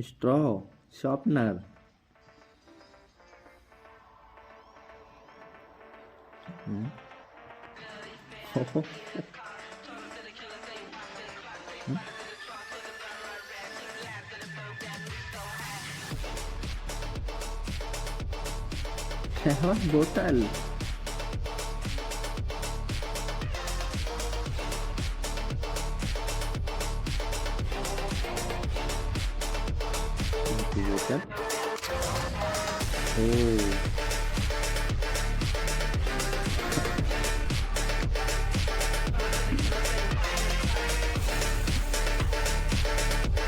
straw, sharpener. Hmm. Oh, shower bottle. Bottle. Oh,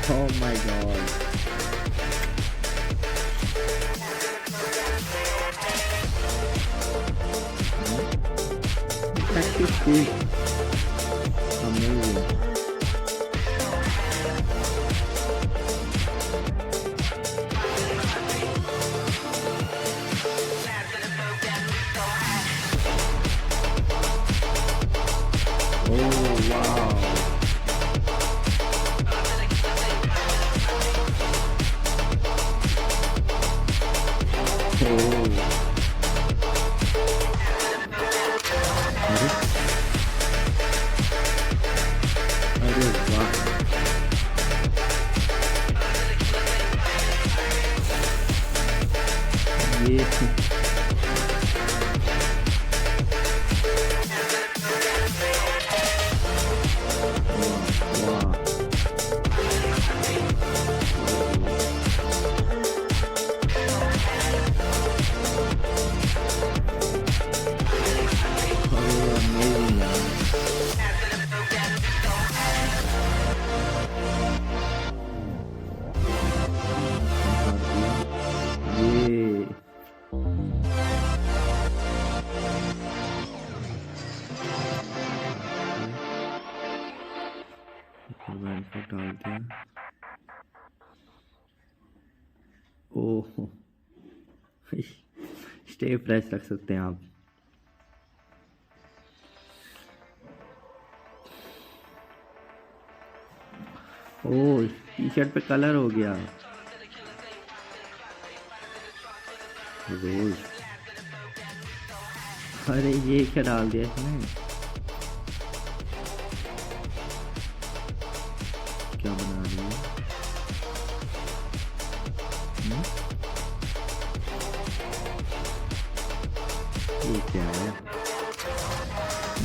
oh my God. That is big. Amazing. Oh wow. Oh, अरे अरे वाह. ये वाह. अरे अमेजिंग यार. ये मैंने को डाल दिया. ओह, स्टे फ्रेश रख सकते हैं आप. ओह, टी शर्ट पे कलर हो गया. रोज. अरे ये क्या डाल दिया इसमें. क्या बना रही है. हम्म? ये क्या है.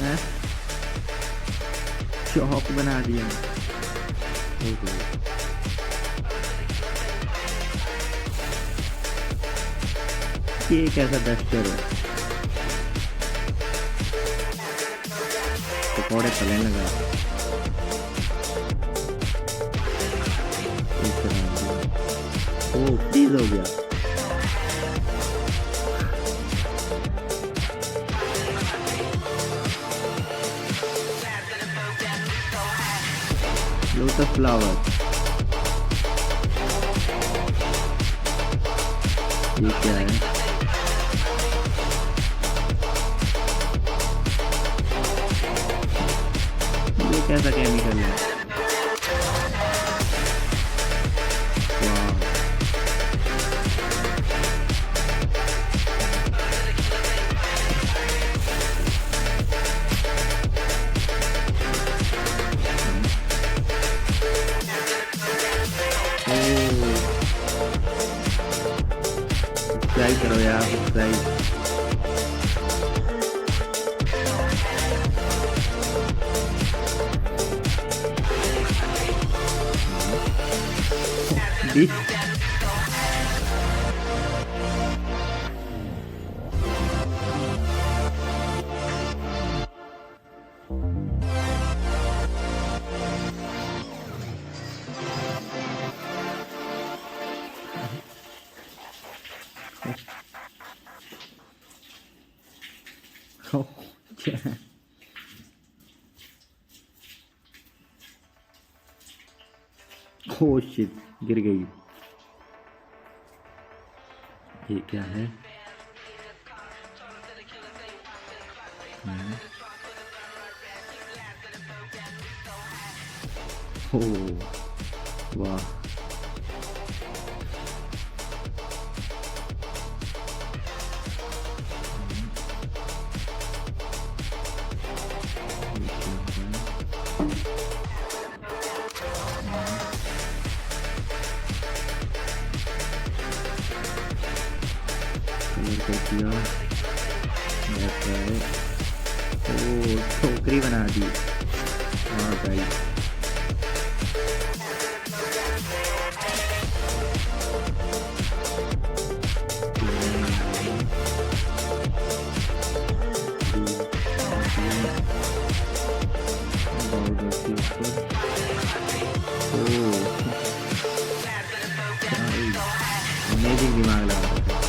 हैं? चौक बना दिया. ओहो. ये कैसा डस्टर है. पकौड़े तलने लगा. इस तरह से. ओह, फ्रीज हो गया. Lotus flower. ये क्या है. ये कैसा केमिकल है. वाह. सब्सक्राइब करो यार, सब्सक्राइब. डिश. ओह, क्या है. ओह शिट, गिर गई. ये क्या है. ओह वाह. कलर कर दिया। ओ टोकरी बना दी। हाँ गाइस, अमेजिंग दिमाग लगा रखा है।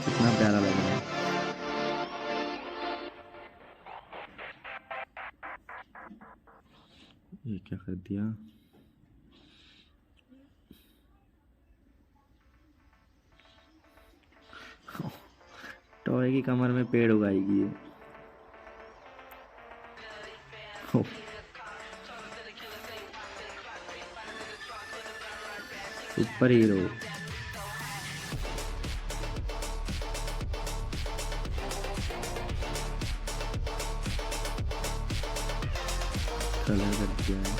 कितना प्यारा लग रहा है। ये क्या कर दिया? टॉय की कमर में पेड़ उगाएगी ये। Super hero. कलर कर दिया है।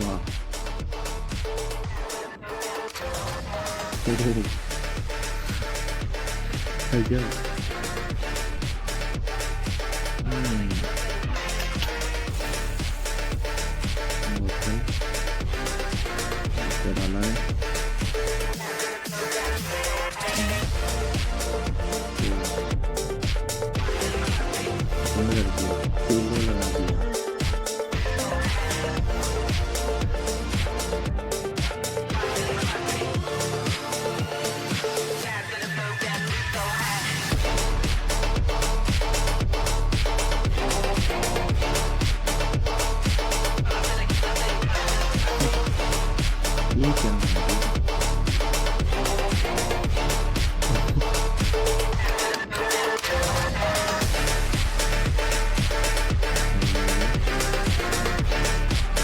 वाह, गजब। डाला है। लगा दिया। ये क्या है?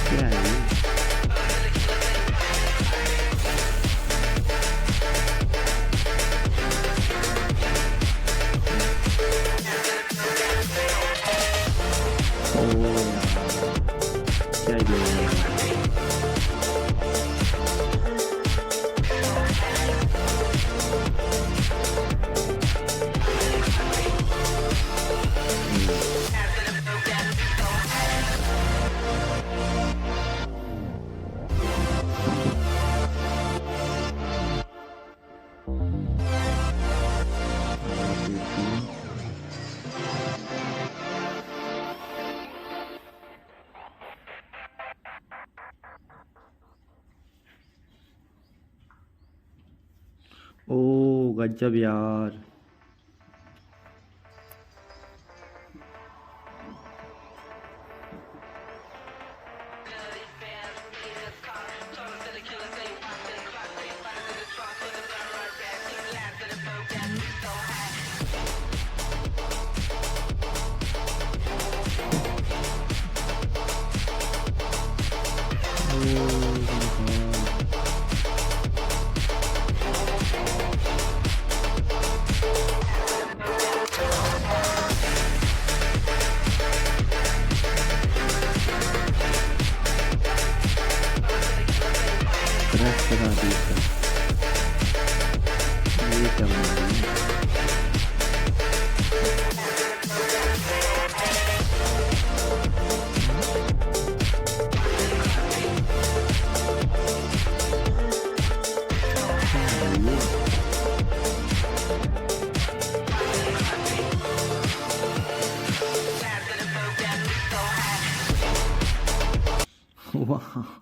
क्या है ये? ओ यार, क्या ये है? ओ गजब यार। बना दी इसका। ये क्या बना दी? क्या है ये? वाह!